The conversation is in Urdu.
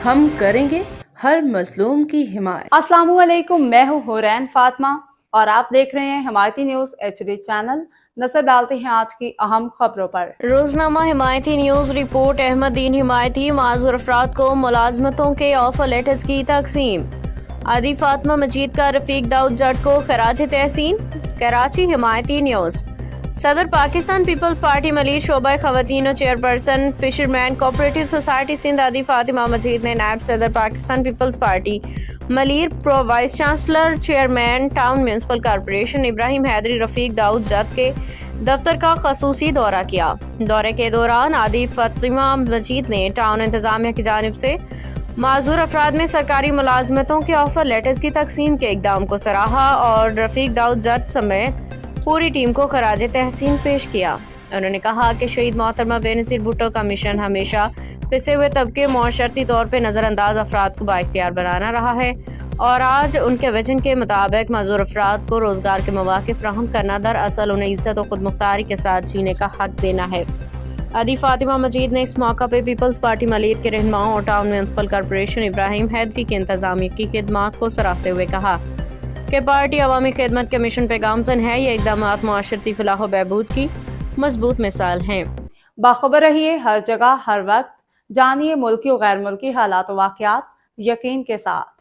ہم کریں گے ہر مظلوم کی حمایت۔ السلام علیکم، میں ہوں حورین فاطمہ اور آپ دیکھ رہے ہیں حمایتی نیوز HD چینل۔ نظر ڈالتے ہیں آج کی اہم خبروں پر۔ روزنامہ حمایتی نیوز رپورٹ۔ احمد دین حمایتی معذور افراد کو ملازمتوں کے آفر لیٹرز کی تقسیم۔ عادی فاطمہ مجید کا رفیق داؤد جٹ کو خراج تحسین۔ کراچی۔ حمایتی نیوز۔ صدر پاکستان پیپلز پارٹی ملیر شعبہ خواتین و chairperson fishermen cooperative society Sindh Adi Fatima Majid نے نائب صدر Pakistan Peoples Party Malir vice chancellor chairman town municipal corporation Ibrahim Hyderi Rafiq Daud Jat کے دفتر کا خصوصی دورہ کیا۔ دورے کے دوران عادی فاطمہ مجید نے ٹاؤن انتظامیہ کی جانب سے معذور افراد میں سرکاری ملازمتوں کے آفر لیٹرز کی تقسیم کے اقدام کو سراہا اور رفیق داؤد جٹ سمیت پوری ٹیم کو خراج تحسین پیش کیا۔ انہوں نے کہا کہ شہید محترمہ بے نظیر بھٹو کا مشن ہمیشہ پسے ہوئے طبقے معاشرتی طور پہ نظر انداز افراد کو بااختیار بنانا رہا ہے اور آج ان کے ویژن کے مطابق معذور افراد کو روزگار کے مواقع فراہم کرنا دراصل انہیں عزت و خود مختاری کے ساتھ جینے کا حق دینا ہے۔ عادی فاطمہ مجید نے اس موقع پہ پیپلز پارٹی ملیر کے رہنماؤں اور ٹاؤن میونسپل کارپوریشن ابراہیم حیدری کے انتظامیہ کی خدمات کو سراہتے ہوئے کہا کہ پارٹی عوامی خدمت کے مشن پہ گامزن ہے۔ یہ اقدامات معاشرتی فلاح و بہبود کی مضبوط مثال ہیں۔ باخبر رہیے ہر جگہ ہر وقت، جانیے ملکی و غیر ملکی حالات و واقعات یقین کے ساتھ۔